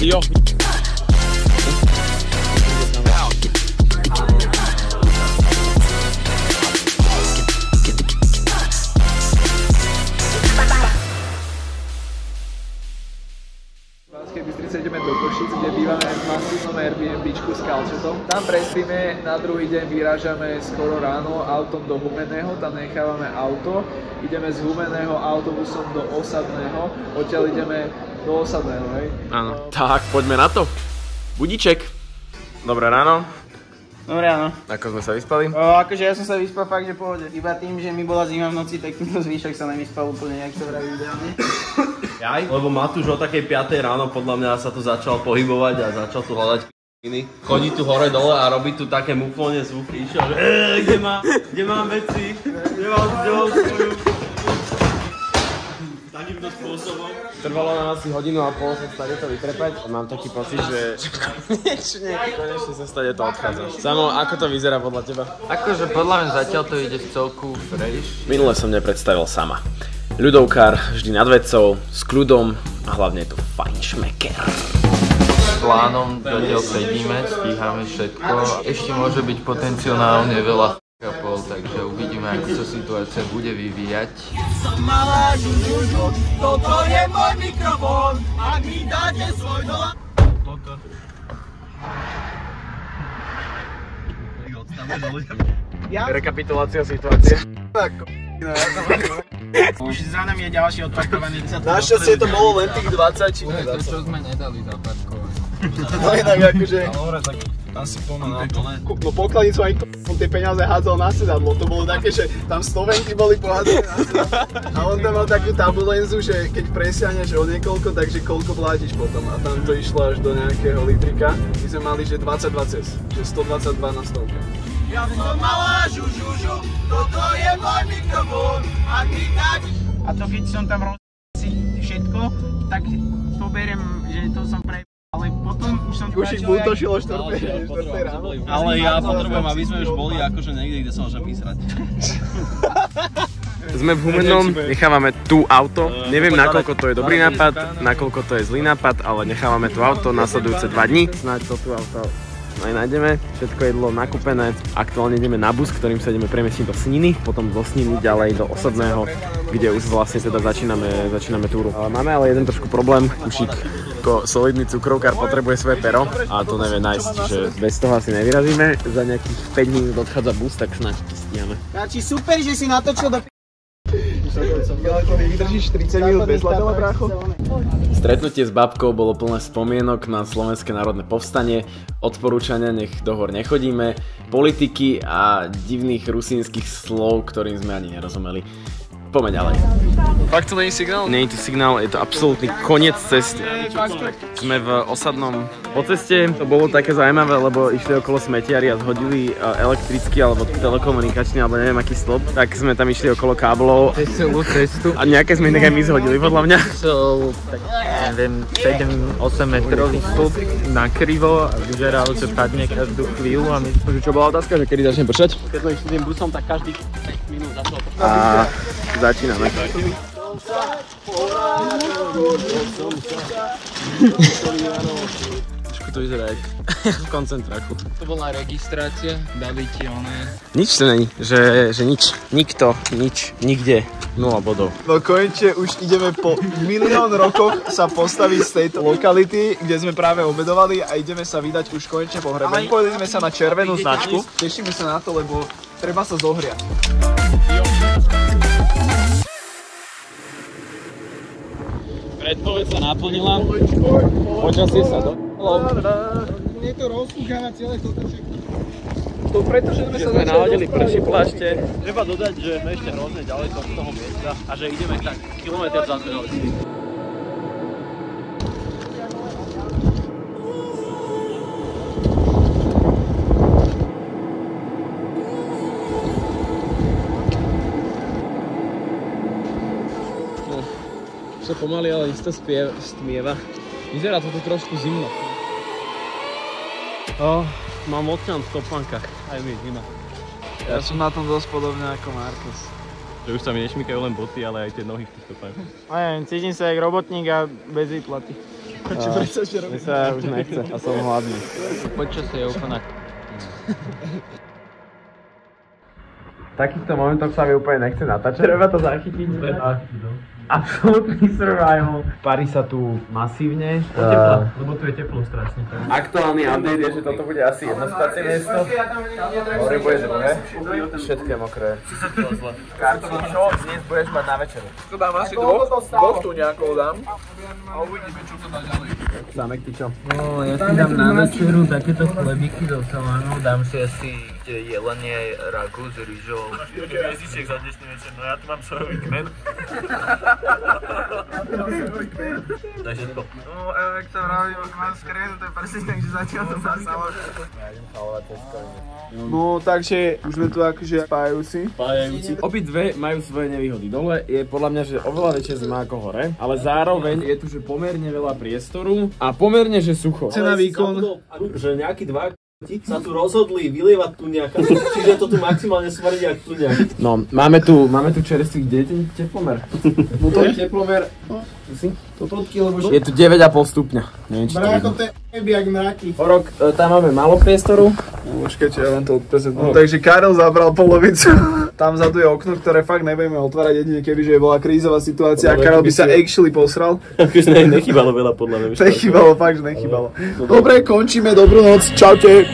Jo. Ideme do Košic, kde bývame v masívnom Airbnbčku s Kalčetom. Tam prespíme, na druhý deň vyrážame skoro ráno autom do Humenného, tam nechávame auto, ideme z Humenného autobusom do Osadného, odtiaľ ideme do Osadného, hej? Áno. Tak, poďme na to. Budíček. Dobré ráno. Dobré ráno. Ako sme sa vyspali? Akože ja som sa vyspal fakt, že pohode. Iba tým, že mi bola zima v noci, tak týmto zvyšok sa nevyspal úplne, jak to vraví ideálne. Jaj, lebo Matúš o takej 5 ráno podľa mňa sa tu začal pohybovať a začal tu hľadať p***iny. Chodí tu hore dole a robí tu také muflone zvuky, išiel, že kde mám veci, kde mám svoju. Takýmto spôsobom. Trvalo nám asi hodinu a pol sa stade to vytrepať. Mám taký pocit, že konečne sa stade to odchádza. Samo, ako to vyzerá podľa teba? Akože podľa mňa zatiaľ to ide v celku fresh. Minule som nepredstavil sama. Ľudovkár, vždy nad vecou, s kľudom a hlavne je to fajn šmeker. S plánom zatiaľ sedíme, stíhame všetko. Ešte môže byť potenciálne veľa f***apol, takže uvidíme, ako sa situácia bude vyvíjať. Som malá žužužu, toto je môj mikrofón, ak mi dáte svoj dola... Rekapitulácia situácie. Už za nami je ďalší odparkovaný. Našťastie to bolo len tých 20 či To je to, čo sme nedali zaparkovať. No inak akože... Ale tak tam si plno na to, ne? No pokladnicu aj tie peniaze hádzal na sedadlo, to bolo také, že tam stovenky boli pohádzané na sedadlo. A on tam mal takú tabulenzu, že keď presiahneš o niekoľko, takže koľko platíš potom. A tam to išlo až do nejakého litrika. My sme mali, že 22 cez, že 122 na stovke. Ja som malá žužužu, toto je môj mikrofón, ak mi dáte... A to keď som tam si všetko, tak to beriem, že to som pre... Ale potom už som... Už ich útočilo 4. ráno. Ale ja potrebujem, aby sme už boli akože niekde, kde sa môžem vysrať. Sme v Humennom, nechávame tu auto. Neviem, nakoľko to je dobrý nápad, nakoľko to je zlý nápad, ale nechávame tu auto nasledujúce 2 dní. Snáď to tu auto aj nájdeme, všetko jedlo nakúpené. Aktuálne ideme na bus, ktorým sa ideme premiestniť do Sniny, potom do Sniny ďalej do Osadného, kde už vlastne teda začíname túru. Máme ale jeden trošku problém, Ušík ako solidný cukrovkár potrebuje svoje pero a to nevie nájsť, čiže bez toho asi nevyrazíme. Za nejakých 5 minút odchádza bus, tak snáď to stíhame. Či super, že si natočil do... Vydržíš 30 minút bez labela, brácho? Stretnutie s babkou bolo plné spomienok na Slovenské národné povstanie, odporúčania nech do hor nechodíme, politiky a divných rusínskych slov, ktorým sme ani nerozumeli. Poďme ďalej. Fakt to nie je signál? Nie je to signál, je to absolútny koniec cesty. Sme v Osadnom. Po ceste to bolo také zaujímavé, lebo išli okolo smetiari a zhodili elektrický alebo telekomunikačný alebo neviem aký stĺp. Tak sme tam išli okolo káblov. Celú cestu. A nejaké sme inak aj my zhodili podľa mňa. Tak neviem, 7-8 metrový stĺp nakrivo a vyzeral, že padne každú chvíľu a my... Čo bola otázka, že kedy začne pršať? Keď sme išli tým busom, tak každých 5 minút začalo pršať. A začíname. Trošku to vyzerá jak v koncentráku. To bola registrácia, dali ti oné... Nič to není, že nič. Nikto, nič, nikde. 0 bodov. No konečne už ideme po 1 000 000 rokoch sa postaviť z tejto lokality, kde sme práve obedovali a ideme sa vydať už konečne po hrebe. Pojeli sme sa na červenú značku. Tešíme sa na to, lebo treba sa zohriať. Predpoveď sa naplnila, počasie sa dohodlo. Je to rozkúchaná celé toto všetko. To preto, že sme nahodili prší plášte. Treba dodať, že sme ešte hrozne ďalej od toho miesta a že ideme tak kilometr za dve. Sa pomaly, ale isto stmieva. Vyzerá to tu trošku zimno. Mám odťan v topánkach. Aj my, zima. Ja som na tom dosť podobne ako Markus. Že už sa mi nešmykajú len boty, ale aj tie nohy v tých topánkoch. Cítim sa jak robotník a bez výplaty. Mne sa už nechce a som hladný. Počasie je úplne... V takýchto momentoch sa mi úplne nechce natáčať. Treba to zachytiť. Absolutný survival. Parí sa tu masívne. Lebo tu je teplo strašne. Aktuálny update je, že toto bude asi jedno spacie miesto. Hovorí bude druhé. Všetko je mokré. Karci, čo dnes budeš mať na večeru? To dám asi dvoch tu nejakou dám. A uvidíme, čo to dá ďalej. Zámek, ty čo? No, ja si dám na večeru takéto chlebíky do salánov, dám si asi jelenie, ragu s rýžou. Hviezdičiek za dnešný večer, no ja tu mám sojový kmen. To je všetko. No, jak to vravím, mám skrenuté prsty, takže zatiaľ to má samo. No, takže už sme tu akože spájajúci. Obidve majú svoje nevýhody. Dole je podľa mňa, že oveľa väčšia zima ako hore, ale zároveň je tu, že pomerne veľa priestoru a pomerne, že sucho. Cena výkon. Že nejaký dva sa tu rozhodli vylievať tuňaka, čiže to tu maximálne smrdí jak tuňak. No, máme tu čerstvých teplomer. No to je teplomer. Je tu 9,5 stupňa. Neviem, či to vidno. to je jak mraky. Orok, tam máme málo priestoru. Počkajte, ja vám to odprezentujem. Takže Karel zabral polovicu. Tam vzadu je okno, ktoré fakt nebudeme otvárať jedine, kebyže bola krízová situácia a Karel by sa actually posral. Akože nechýbalo veľa podľa mňa. Nechýbalo, fakt, že nechýbalo. Dobre, končíme, dobrú noc, čaute.